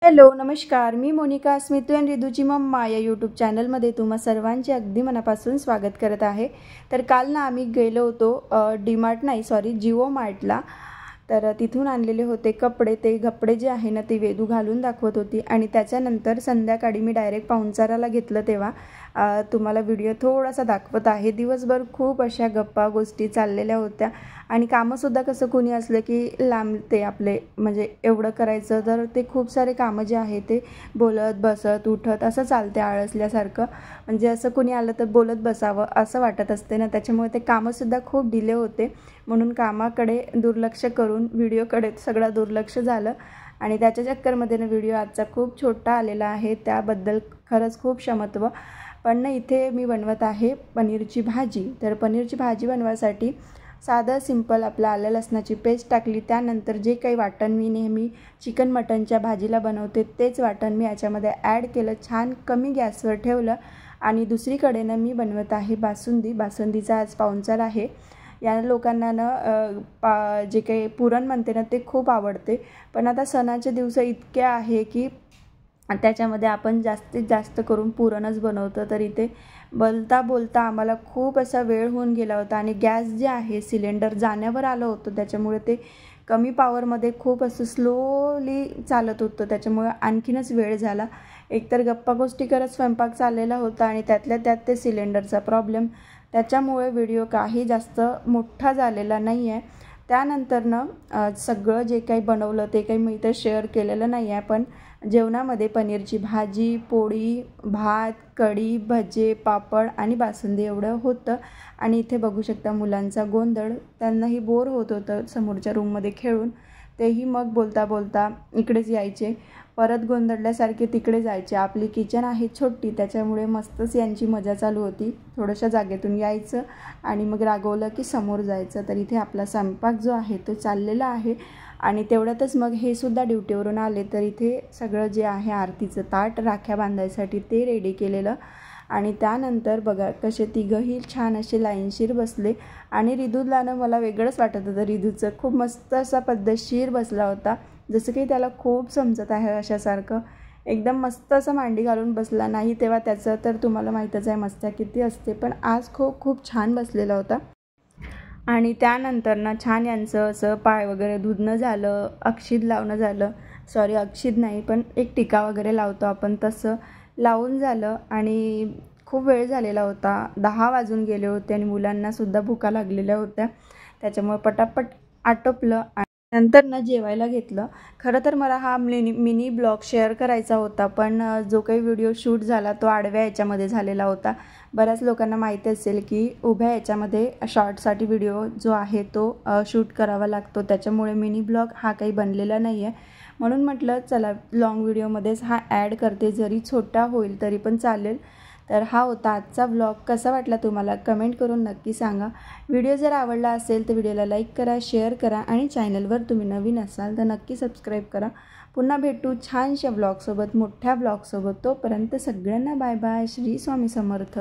Hello नमस्कार, मी मोनिका स्मितू आणि रिदूची mamma या यूट्यूब चॅनलमध्ये तुम्हा सर्वांचे अगदी मनापासून स्वागत करत आहे। तर काल ना आम्ही गेलो होतो जिओ मार्टला। तर तिथून आणलेले होते कपडे। ते कपडे जे आहे ना ते वेदू घालून दाखवत होती आणि त्याच्यानंतर संध्याकाळी मी डायरेक्ट पाहुणचाराला घेतलं तेव्हा तुम्हाला व्हिडिओ थोडासा दाखवत आहे। दिवसभर खूप अशा गप्पा गोष्टी चाललेल्या होत्या आणि कामंसुद्धा कसं कोणी असलं की लांबते आपले, म्हणजे एवढं करायचं तर ते खूप सारे कामं जे आहे ते बोलत बसत उठत असं चालते आळसल्यासारखं। म्हणजे असं कोणी आलं तर बोलत बसावं असं वाटत असते ना, त्याच्यामुळे ते कामंसुद्धा खूप डिले होते। म्हणून कामाकडे दुर्लक्ष करून व्हिडिओकडे सगळं दुर्लक्ष झालं आणि त्याच्या चक्करमध्ये ना व्हिडिओ आजचा खूप छोटा आलेला आहे, त्याबद्दल खरंच खूप क्षमस्व। पण ना इथे मी बनवत आहे पनीरची भाजी। तर पनीरची भाजी बनवायसाठी साधं सिंपल आपलं आलं लसणाची पेस्ट टाकली, त्यानंतर जे काही वाटण मी नेहमी चिकन मटनच्या भाजीला बनवते तेच वाटण मी याच्यामध्ये ॲड केलं, छान कमी गॅसवर ठेवलं आणि दुसरीकडे ना मी बनवत आहे बासुंदीचा आज पाहुणचार आहे। या लोकांना ना जे काही पुरण म्हणते ना ते खूप आवडते, पण आता सणाचे दिवस इतके आहे की त्याच्यामध्ये आपण जास्तीत जास्त करून पुरणच बनवतो। तर इथे बोलता बोलता आम्हाला खूप असा वेळ होऊन गेला होता आणि गॅस जे आहे सिलेंडर जाण्यावर आलं होतं, त्याच्यामुळे ते कमी पॉवरमध्ये खूप असं स्लोली चालत होतं, त्याच्यामुळे आणखीनच वेळ झाला। एकतर गप्पा गोष्टी करत स्वयंपाक चाललेला होता आणि त्यातल्या त्यात ते सिलेंडरचा प्रॉब्लेम, त्याच्यामुळे व्हिडिओ काही जास्त मोठा झालेला नाही आहे। त्यानंतर सगळं जे काही बनवलं ते काही मी इथे शेअर केलेलं नाही आहे, पण जेवणामध्ये पनीरची भाजी, पोळी, भात, कढी, भजे, पापड आणि बासुंदी एवढं होतं। आणि इथे बघू शकता मुलांचा गोंधळ, त्यांनाही बोर होत होतं समोरच्या रूममध्ये खेळून, तेही मग बोलता बोलता इकडेच यायचे, परत गोंधळल्यासारखे तिकडे जायचे। आपली किचन आहे छोटी, त्याच्यामुळे मस्तच यांची मजा चालू होती, थोड्याशा जागेतून यायचं आणि मग रागवलं की समोर जायचं। तर इथे आपला स्वयंपाक जो आहे तो चाललेला आहे आणि तेवढ्यातच मग हे सुद्धा ड्युटीवरून आले। तर इथे सगळं जे आहे आरतीचं ताट राख्या बांधायसाठी ते रेडी केलेलं आणि त्यानंतर बघा कसे तिघंही छान असे लाईनशीर बसले आणि रिदूला ना मला वेगळंच वाटत होतं, रिदूचं खूप मस्त असा पद्धतशीर बसला होता, जसं की त्याला खूप समजत आहे अशासारखं एकदम मस्त असं मांडी घालून बसला नाही तेव्हा त्याचं तर तुम्हाला माहीतच आहे मस्त्या किती असते, पण आज खूप छान बसलेला होता। आणि त्यानंतर ना छान यांचं असं पाय वगैरे धुणं झालं, अक्षित लावणं झालं, अक्षित नाही पण एक टिका वगैरे लावतो आपण तसं लावून झालं आणि खूप वेळ झालेला होता, 10 वाजून गेले होते आणि मुलांनासुद्धा भुका लागलेल्या होत्या, त्याच्यामुळे पटापट आटोपलं आणि नंतर ना जेवायला घेतलं। खरं तर मला हा मिनी ब्लॉग शेअर करायचा होता, पण जो काही व्हिडिओ शूट झाला तो आडव्या याच्यामध्ये झालेला होता। बऱ्याच लोकांना माहिती असेल की उभ्या याच्यामध्ये शॉर्टसाठी व्हिडिओ जो आहे तो शूट करावा लागतो, त्याच्यामुळे मिनी ब्लॉग हा काही बनलेला नाही आहे। म्हणून म्हटलं चला लॉंग व्हिडिओमध्येच हा ॲड करते, जरी छोटा होईल तरी पण चालेल। तर हा होता आजचा व्लॉग, कसा वाटला तुम्हाला कमेंट करून नक्की सांगा। व्हिडिओ जर आवडला असेल तर व्हिडिओला लाईक करा, शेअर करा आणि चॅनलवर तुम्ही नवीन असाल तर नक्की सबस्क्राईब करा। पुन्हा भेटू छानशा व्लॉगसोबत, मोठ्या व्लॉगसोबत, तोपर्यंत सगळ्यांना बाय बाय, श्री स्वामी समर्थ।